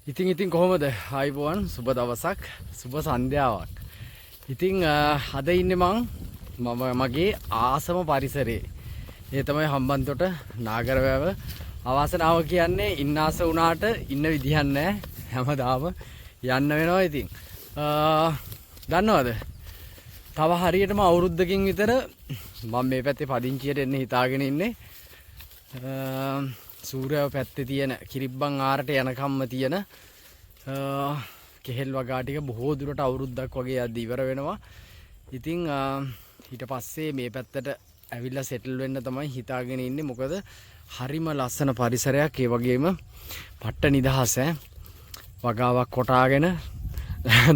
ඉතින් කොහොමද? ආයිබෝවන් සුබ දවසක් සුබ සන්ධ්‍යාවක්. ඉතින් අද ඉන්නේ මම මගේ ආසම පරිසරයේ. ඒ තමයි හම්බන්තොට නාගරවැව. අවාසනාව කියන්නේ ඉන්නාස වුණාට ඉන්න විදිහක් නැහැ. හැමදාම යන්න වෙනවා ඉතින්. දන්නවද? තව හරියටම අවුරුද්දකින් විතර මම මේ පැත්තේ පදිංචියට එන්න හිතාගෙන ඉන්නේ. සූර්යාව පැත්තේ තියෙන කිරිබ්බන් ආරට යනකම්ම තියෙන කෙහෙල් වගා ටික බොහෝ දුරට අවුරුද්දක් වගේ යද්දි ඉවර වෙනවා. ඉතින් ඊට පස්සේ මේ පැත්තට ඇවිල්ලා සෙටල් වෙන්න තමයි හිතාගෙන ඉන්නේ. මොකද හරිම ලස්සන පරිසරයක්, ඒ වගේම පට්ට නිදහස. වගාවක් කොටාගෙන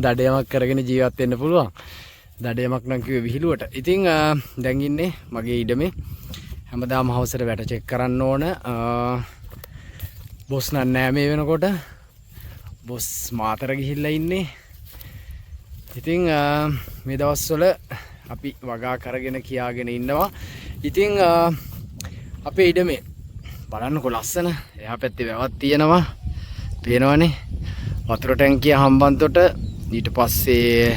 දඩයමක් කරගෙන ජීවත් වෙන්න පුළුවන්. දඩයමක් නම් කිව්වේ විහිළුවට. ඉතින් දැන් ඉන්නේ මගේ ඉඩමේ. හැමදාම හවසට වැට චෙක් කරන්න ඕන. බොස් නෑ මේ වෙනකොට. බොස් මාතර ගිහිල්ලා ඉන්නේ. ඉතින් මේ දවස්වල අපි වගා කරගෙන කියාගෙන ඉන්නවා. ඉතින් අපේ ඉඩමේ බලන්නකො ලස්සන. එහා පැත්තේ වැවක් තියෙනවා. පේනවනේ. වතුර ටැංකිය හම්බන්තොට. ඊට පස්සේ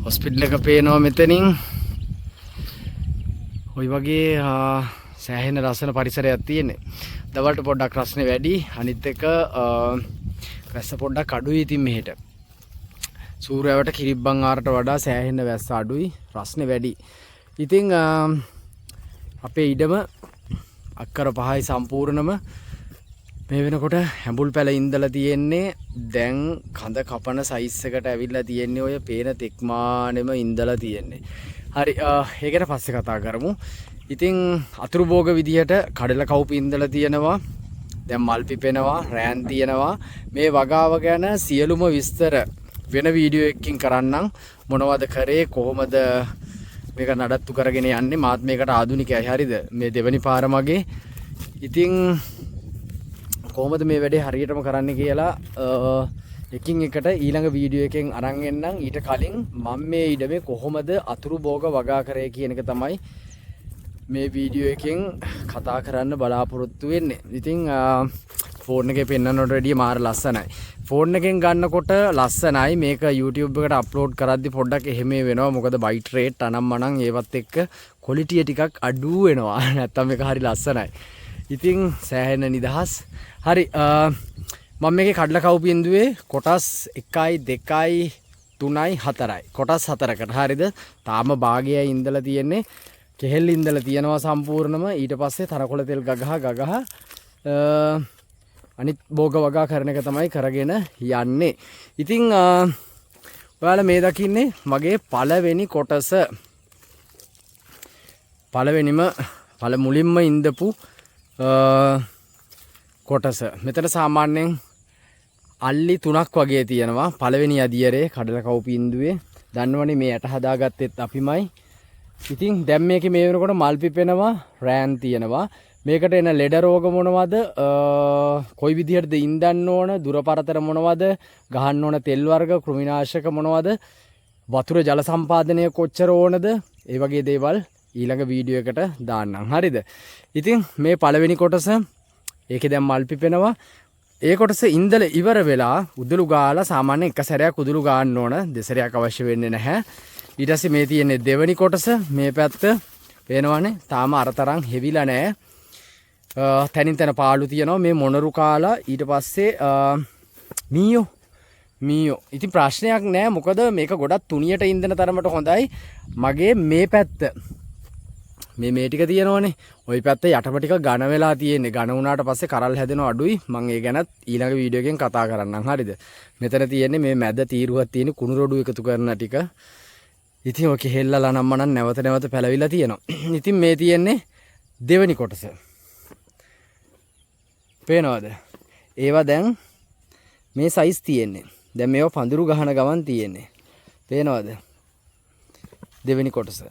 හොස්පිටල් එක පේනවා මෙතනින්. ඔය වගේ සෑහෙන ලස්සන පරිසරයක් තියෙන්නේ. දවල්ට පොඩ්ඩක් රස්නේ වැඩි. අනිත් එක වැස්ස පොඩ්ඩක් අඩුයි. ඉතින් මෙහෙට සූර්යාවට කිරිබ්බන් ආරට වඩා සෑහෙන වැස්ස අඩුයි, රස්නේ වැඩි. ඉතින් අපේ ඉඩම අක්කර 5යි සම්පූර්ණම මේ වෙනකොට හැඹුල් පැල ඉඳලා තියෙන්නේ. දැන් කඳ කපන සයිස් එකට ඇවිල්ලා තියෙන්නේ. ඔය පේන තෙක්මානෙම ඉඳලා තියෙන්නේ. හරි, ඒකට පස්සේ කතා කරමු. ඉතින් අතුරු භෝග විදියට කඩල කවුපි ඉඳලා තියෙනවා. දැන් මල් පිපෙනවා, රෑන් තියෙනවා. මේ වගාව ගැන සියලුම විස්තර වෙන වීඩියෝ එකකින් කරන්නම්. මොනවද කරේ, කොහොමද මේක නඩත්තු කරගෙන යන්නේ. මාත් මේකට ආධුනිකයි. හරිද? මේ දෙවනි පාර මගේ. ඉතින් කොහොමද මේ වැඩේ හරියටම කරන්න කියලා එකින් එකට ඊළඟ වීඩියෝ එකෙන් අරන් එන්නම්. ඊට කලින් මම මේ ඉඩමේ කොහොමද අතුරු භෝග වගා කරේ කියන එක තමයි මේ වීඩියෝ එකෙන් කතා කරන්න බලාපොරොත්තු වෙන්නේ. ඉතින් ෆෝන් එකේ පෙන්වන්නට වැඩිය මාර ලස්සනයි. ෆෝන් එකෙන් ගන්නකොට ලස්සනයි. මේක YouTube එකට අප්ලෝඩ් කරද්දි පොඩ්ඩක් එහෙම වෙනවා. මොකද බයිට් රේට් අනම්මනම් ඒවත් එක්ක ක්වොලිටිය ටිකක් අඩු වෙනවා. නැත්තම් මේක හරි ලස්සනයි. ඉතින් සෑහෙන නිදහස්. හරි, මම මේකේ කඩල කවුපි ඉඳුවේ කොටස් 1යි 2යි 3යි 4යි. කොටස් 4කට. හරිද? තාම භාගයයි ඉඳලා තියෙන්නේ. කෙහෙල් ඉඳලා තියෙනවා සම්පූර්ණම. ඊට පස්සේ තරකොළ තෙල් ගගහ අනිත් භෝග වගා කරන එක තමයි කරගෙන යන්නේ. ඉතින් ඔයාලා මේ දකින්නේ මගේ පළවෙනි කොටස. මුලින්ම ඉඳපු කොටස. මෙතන සාමාන්‍යයෙන් අල්ලි 3ක් වගේ තියෙනවා. පළවෙනි අදියරේ කඩල කවුපි ඉඳුවේ. දන්නවනේ මේ යට හදාගත්තෙත් අපිමයි. ඉතින් දැන් මේකේ මේ වෙනකොට මල් පිපෙනවා, රෑන් තියෙනවා. මේකට එන ලෙඩ රෝග මොනවද, කොයි විදිහටද ඉඳන්න ඕන, දුරපරතර මොනවද, ගහන්න ඕන තෙල් වර්ග, කෘමිනාශක මොනවද, වතුර ජල සම්පාදනය කොච්චර ඕනද, ඒ වගේ දේවල් ඊළඟ වීඩියෝ එකට දාන්නම්. හරිද? ඉතින් මේ පළවෙනි කොටස, ඒකේ දැන් මල් පිපෙනවා. ඒ කොටස ඉඳලා ඉවර වෙලා උදළු ගාලා සාමාන්‍ය එක සැරයක් උදළු ගාන්න ඕන. දෙසරයක් අවශ්‍ය වෙන්නේ නැහැ. ඊට පස්සේ මේ තියෙන්නේ දෙවෙනි කොටස. මේ පැත්ත පේනවනේ. තාම අරතරන් හෙවිලා නැහැ. තනින් තන පාළු තියෙනවා. මේ මොනරු කාලා ඊට පස්සේ මීයෝ. ඉතින් ප්‍රශ්නයක් නැහැ. මොකද මේක ගොඩක් තුනියට ඉඳන තරමට හොඳයි. මගේ මේ පැත්ත මේ ටික තියෙනවනේ. ওই පැත්ත යටම ටික ඝන වෙලා තියෙන්නේ. ඝන වුණාට පස්සේ කරල් හැදෙනව අඩුයි. මම ඒ ගැනත් ඊළඟ වීඩියෝ එකෙන් කතා කරන්නම්. හරිද? මෙතන තියෙන්නේ මේ මැද තීරුවක් තියෙන කුණු රොඩු එකතු කරන ටික. ඉතින් ඔක හෙල්ලලා නම් මනම් නැවත පැලවිලා තියෙනවා. ඉතින් මේ තියෙන්නේ දෙවෙනි කොටස. පේනවද? ඒවා දැන් මේ සයිස් තියෙන්නේ. දැන් මේවා පඳුරු ගහන ගමන් තියෙන්නේ. පේනවද? දෙවෙනි කොටස.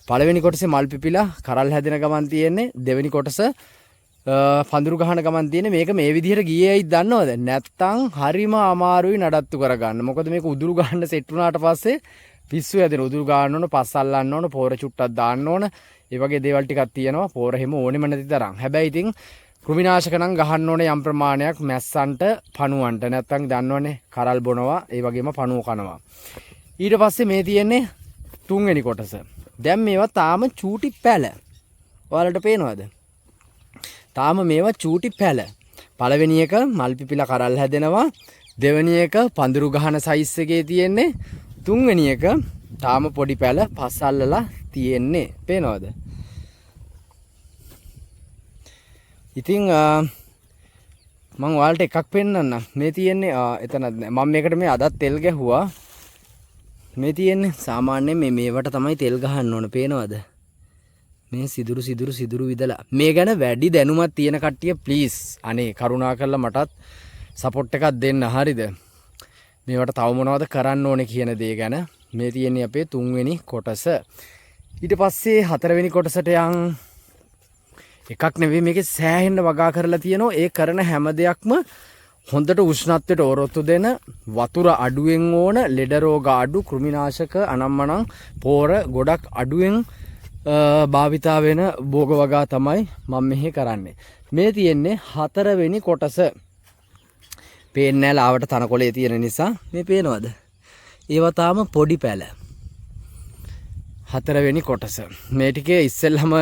පළවෙනි කොටසේ මල් පිපිලා කරල් හැදෙන ගමන් තියෙන්නේ. දෙවෙනි කොටස පඳුරු ගහන ගමන් තියෙන්නේ. මේක මේ විදිහට ගියේ ඇයි දන්නවද? නැත්තම් හරිම අමාරුයි නඩත්තු කරගන්න. මොකද මේක උදුරු ගහන්න සෙට් වුණාට පස්සේ පිස්සු හැදෙන. උදුරු ගහන්න ඕන, පස් අල්ලන්න ඕන, පෝර චුට්ටක් දාන්න ඕන. ඒ වගේ දේවල් ටිකක් තියෙනවා. පෝර හැම ඕනෙම නැති තරම්. හැබැයි ඉතින් කෘමිනාශක නම් ගහන්න ඕනේ යම් ප්‍රමාණයක් මැස්සන්ට පණුවන්ට. නැත්තම් දන්නවනේ කරල් බොනවා ඒ වගේම පණුව කනවා. ඊට පස්සේ මේ තියෙන්නේ තුන්වෙනි කොටස. දැන් මේවා තාම චූටි පැල. ඔයාලට පේනවද? තාම මේවා චූටි පැල. පළවෙනි එක මල් පිපිලා කරල් හැදෙනවා. දෙවෙනි එක පඳුරු ගහන සයිස් එකේ තියෙන්නේ. තුන්වෙනි එක තාම පොඩි පැල පස්සල්ලලා තියෙන්නේ. පේනවද? ඉතින් මම ඔයාලට එකක් පෙන්නන්න. මේ තියෙන්නේ එතනත් නෑ. මම මේකට මේ අදත් තෙල් ගැහුවා. මේ තියෙන්නේ සාමාන්‍යයෙන් මේවට තමයි තෙල් ගහන්න ඕන. පේනවද? මේ සිදුරු විදලා. මේ ගැන වැඩි දැනුමක් තියෙන කට්ටිය ප්ලීස් අනේ කරුණාකරලා මටත් සපෝට් එකක් දෙන්න. හරිද? මේවට තව මොනවද කරන්න ඕනේ කියන දේ ගැන. මේ තියෙන්නේ අපේ තුන්වෙනි කොටස. ඊට පස්සේ හතරවෙනි කොටසට යන් එකක් නෙවෙයි මේකේ සෑහෙන්න වගා කරලා තියෙනවා. ඒ කරන හැම දෙයක්ම හොඳට උෂ්ණත්වයට ඔරොත්තු දෙන, වතුර අඩුවෙන් ඕන, ලෙඩ රෝග අඩු, කෘමිනාශක අනම්මනම් පෝර ගොඩක් අඩුවෙන් භාවිතා වෙන භෝග වගා තමයි මම මෙහි කරන්නේ. මේ තියෙන්නේ හතරවෙනි කොටස. පේන්නේ නැහැ ලාවට තනකොළේ තියෙන නිසා. මේ පේනවද? ඒවා තාම පොඩි පැල. හතරවෙනි කොටස. මේ ටිකේ ඉස්සෙල්ලාම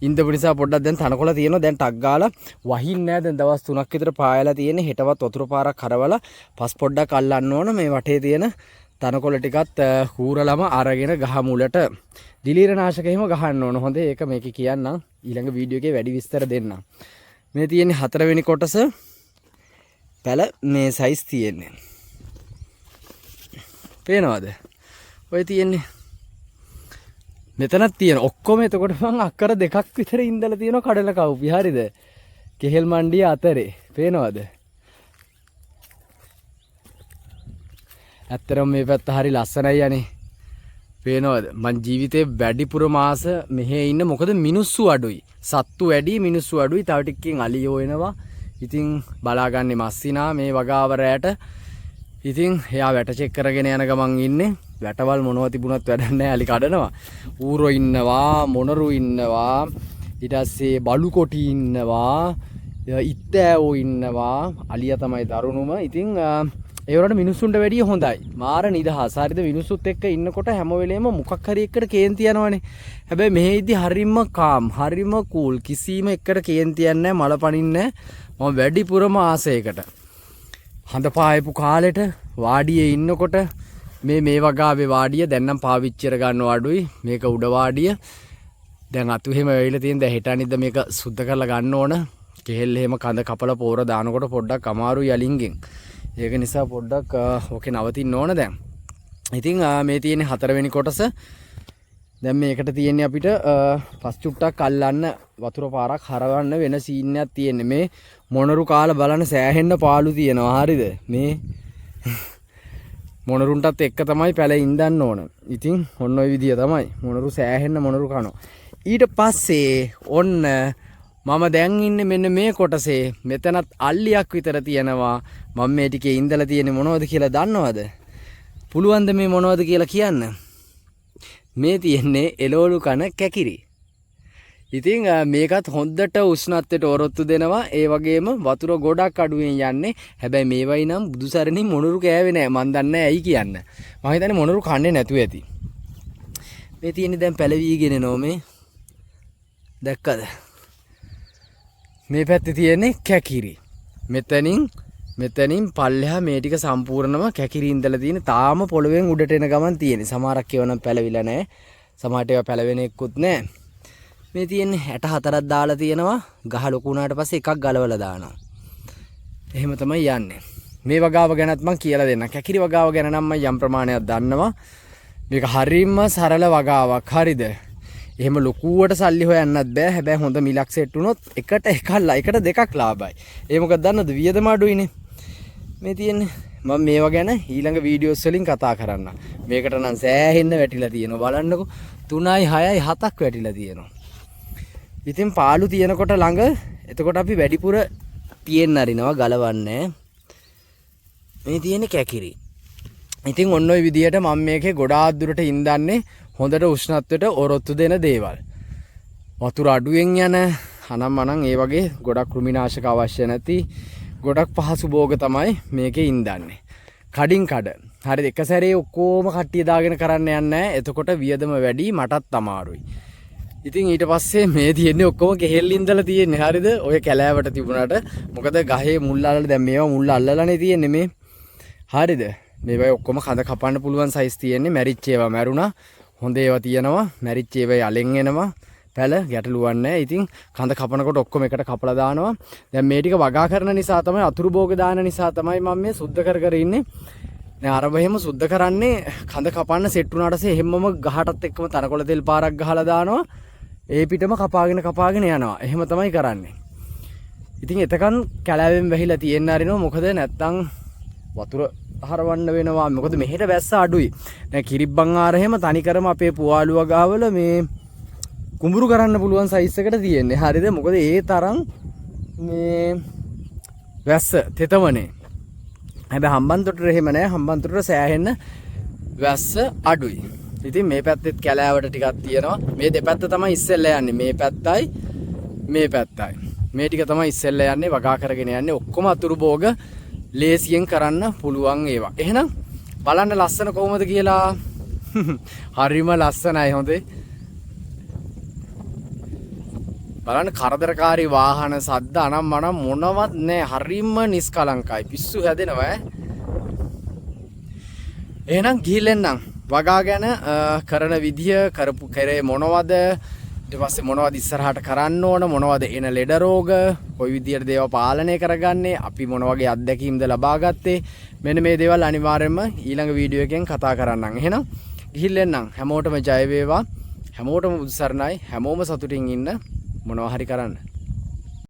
ඉඳපු නිසා පොඩ්ඩක් දැන් තනකොළ තියෙනවා. දැන් ටක් ගාලා වහින්නේ නැහැ. දැන් දවස් 3ක් විතර පායලා තියෙන්නේ. හෙටවත් වතුර පාරක් කරවලා පස් පොඩ්ඩක් අල්ලන්න ඕන. මේ වටේ තියෙන තනකොළ ටිකත් කූරලම අරගෙන ගහ මුලට දිලීරනාශක එහෙම ගහන්න ඕන. හොඳේ ඒක මේක කියන්නම්. ඊළඟ වීඩියෝ එකේ වැඩි විස්තර දෙන්නම්. මේ තියෙන්නේ හතරවෙනි කොටස. පැල මේ සයිස් තියෙන්නේ. පේනවද? ඔය තියෙන්නේ මෙතනක් තියෙන ඔක්කොම. එතකොට මං අක්කර දෙකක් විතර ඉඳලා තියෙනවා කඩල කවුපි. හරිද? කෙහෙල් මණ්ඩිය අතරේ. පේනවද? ඇත්තටම මේ පැත්ත හරි ලස්සනයි යන්නේ. පේනවද? මං ජීවිතේ වැඩිපුර මාස මෙහෙ ඉන්න මොකද මිනිස්සු අඩුයි. සත්තු වැඩි මිනිස්සු අඩුයි. තව ටිකකින් අලියෝ එනවා. ඉතින් බලාගන්නේ මස්සිනා මේ වගාව රැට. ඉතින් එයා වැට චෙක් කරගෙන යන ගමන් ඉන්නේ. වැටවල් මොනව තිබුණත් වැඩක් නැහැ. අලි කඩනවා. ඌරෝ ඉන්නවා, මොනරු ඉන්නවා. ඊට පස්සේ බලු කොටි ඉන්නවා. ඉත්තෑවෝ ඉන්නවා. අලියා තමයි දරුණුම. ඉතින් ඒ වලට මිනිස්සුන්ට වැඩිය හොඳයි. මාර නිදහස. හරිද? මිනිස්සුත් එක්ක ඉන්නකොට හැම වෙලේම මොකක් හරි එකට කේන්ති යනවනේ. හැබැයි මෙහෙදි හරිම කාම්, හරිම කූල්. කිසිම එකට කේන්ති යන්නේ නැහැ, මල පනින්නේ නැහැ. මම වැඩිපුරම ආසයකට. හඳ පායපු කාලෙට වාඩියේ ඉන්නකොට මේ වගාවේ වාඩිය දැන් නම් පාවිච්චි කර ගන්නව අඩුයි. මේක උඩ වාඩිය. දැන් අතු එහෙම වෙයිලා තියෙන. දැන් හෙට අනිද්දා මේක සුද්ධ කරලා ගන්න ඕන. කෙහෙල් එහෙම කඳ කපලා පෝර දානකොට පොඩ්ඩක් අමාරුයි යලින්ගෙන්. ඒක නිසා පොඩ්ඩක් ඕකේ නවතින්න ඕන දැන්. ඉතින් මේ තියෙන්නේ හතරවෙනි කොටස. දැන් මේකට තියෙන්නේ අපිට පස් චුට්ටක් අල්ලන්න වතුර පාරක් හරවන්න වෙන සීන් එකක් තියෙන්නේ. මේ මොනරු කාලා බලන්න සෑහෙන්න පාළු තියෙනවා. හරිද? මේ මොනරුන්ටත් එක්ක තමයි පැල ඉඳන්න ඕන. ඉතින් ඔන්න ඔය විදිය තමයි. මොනරු සෑහෙන්න මොනරු කනවා. ඊට පස්සේ ඔන්න මම දැන් ඉන්නේ මෙන්න මේ කොටසේ. මෙතනත් අල්ලියක් විතර තියෙනවා. මම මේ ටිකේ ඉඳලා තියෙන්නේ මොනවද කියලා දන්නවද? පුළුවන්ද මේ මොනවද කියලා කියන්න? මේ තියෙන්නේ එළවලු කන කැකිරි. ඉතින් මේකත් හොඳට උෂ්ණත්වයට ඔරොත්තු දෙනවා. ඒ වගේම වතුර ගොඩක් අඩුවෙන් යන්නේ. හැබැයි මේවයි නම් බුදුසරණින් මොනරු කෑවේ නෑ. මන් දන්නේ ඇයි කියන්න. මම හිතන්නේ මොනරු කන්නේ නැතුව ඇති. මේ තියෙන්නේ දැන් පැලවිගෙන නෝ මේ. දැක්කද? මේ පැත්තේ තියෙන්නේ කැකිරි. මෙතනින් පල්ලෙහා මේ ටික සම්පූර්ණම කැකිරි ඉඳලා තියෙන. තාම පොළවෙන් උඩට එන ගමන් තියෙන්නේ. සමහරක් ඒවා නම් පැලවිලා නැහැ. සමහරට ඒවා පැලවෙන එක්කුත් නැහැ. මේ තියෙන්නේ 64ක් දාලා තියෙනවා. ගහ ලොකු වුණාට පස්සේ එකක් ගලවලා දානවා. එහෙම තමයි යන්නේ. මේ වගාව ගැනත් මම කියලා දෙන්නම්. කැකිරි වගාව ගැන නම් මම යම් ප්‍රමාණයක් දන්නවා. මේක හරියම සරල වගාවක්. හරිද? එහෙම ලොකුවට සල්ලි හොයන්නත් බෑ. හැබැයි හොඳ මිලක් සෙට් වුණොත් එකට දෙකක් ලාභයි. ඒ මොකද දන්නවද? වියදම අඩුයිනේ. මේ තියෙන්නේ මම මේවා ගැන ඊළඟ වීඩියෝස් වලින් කතා කරන්න. මේකට නම් සෑහෙන්න වැටිලා තියෙනවා. බලන්නකෝ 3යි 6යි 7ක් වැටිලා තියෙනවා. ඉතින් පාළු තියෙනකොට ළඟ එතකොට අපි වැඩිපුර පියෙන් අරිනවා ගලවන්නේ. මේ තියෙන්නේ කැකිරි. ඉතින් ඔන්න ඔය විදියට මම මේකේ ගොඩාක් දුරට ඉඳන්නේ හොඳට උෂ්ණත්වයට ඔරොත්තු දෙන දේවල්. වතුර අඩුවෙන් යන අනම් මනම් ඒ වගේ ගොඩක් කෘමිනාශක අවශ්‍ය නැති ගොඩක් පහසු භෝග තමයි මේකේ ඉන්දන්නේ. කඩින් කඩ. හරිද? එක සැරේ ඔක්කොම කට්ටිය දාගෙන කරන්න යන්නේ නැහැ. එතකොට වියදම වැඩි, මටත් අමාරුයි. ඉතින් ඊට පස්සේ මේ තියෙන්නේ ඔක්කොම කෙහෙල් ඉඳලා තියෙන්නේ. හරිද? ඔය කැලෑවට තිබුණාට මොකද ගහේ මුල් අල්ලලා දැන් මේවා මුල් අල්ලලානේ තියෙන්නේ මේ. හරිද? මේවා ඔක්කොම කඳ කපන්න පුළුවන් සයිස් තියෙන්නේ. මැරිච් ඒවා මැරුණා. හොඳ ඒවා තියෙනවා. මැරිච් ඒවා යලෙන් එනවා. පැල ගැටලුවක් නැහැ. ඉතින් කඳ කපනකොට ඔක්කොම එකට කපලා දානවා. දැන් මේ ටික වගා කරන නිසා තමයි, අතුරු භෝග දාන නිසා තමයි මම මේ සුද්ධ කර කර ඉන්නේ. දැන් අර බෙහෙම සුද්ධ කරන්නේ කඳ කපන්න සෙට් වුණාට පස්සේ හැමම ගහටත් එක්කම තනකොළ තෙල් පාරක් ගහලා දානවා. ඒ පිටම කපාගෙන යනවා. එහෙම තමයි කරන්නේ. ඉතින් එතකන් කැලෑවෙන් වැහිලා තියෙන්න ආරිනවා. මොකද නැත්තම් වතුර හරවන්න වෙනවා. මොකද මෙහෙට වැස්ස අඩුයි. දැන් කිරිබ්බන් ආර එහෙම තනිකරම අපේ පුවාලුව ගාවල මේ කුඹුරු කරන්න පුළුවන් සයිස් එකට තියෙන්නේ. හරිද? මොකද ඒ තරම් මේ වැස්ස තෙතමනේ. හැබැයි හම්බන්තොටට එහෙම නැහැ. හම්බන්තොටට සෑහෙන්න වැස්ස අඩුයි. ඉතින් මේ පැත්තෙත් කැලෑවට ටිකක් තියෙනවා. මේ දෙපැත්ත තමයි ඉස්සෙල්ලා යන්නේ. මේ පැත්තයි මේ පැත්තයි. මේ ටික තමයි ඉස්සෙල්ලා යන්නේ, වගා කරගෙන යන්නේ. ඔක්කොම අතුරු භෝග ලේසියෙන් කරන්න පුළුවන් ඒවා. එහෙනම් බලන්න ලස්සන කොහොමද කියලා. හරිම ලස්සනයි. හොඳේ. බලන්න කරදරකාරී වාහන සද්ද අනම් මනම් මොනවත් නැහැ. හරිම නිස්කලංකයි. පිස්සු හැදෙනවා ඈ. එහෙනම් ගිහිල්ලෙන්නම්. වගා ගැන කරන විදිය, කරපු කරේ මොනවද, ඊට පස්සේ මොනවද ඉස්සරහට කරන්න ඕන, මොනවද එන ලෙඩ රෝග, කොයි විදියට දේව පාලනය කරගන්නේ, අපි මොන වගේ අත්දැකීම්ද ලබා ගත්තේ, මෙන්න මේ දේවල් අනිවාර්යයෙන්ම ඊළඟ වීඩියෝ එකෙන් කතා කරන්නම්. එහෙනම් ගිහිල්ලෙන්නම්. හැමෝටම ජය වේවා. හැමෝටම බුදු සරණයි. හැමෝම සතුටින් ඉන්න. මොනවා හරි කරන්න.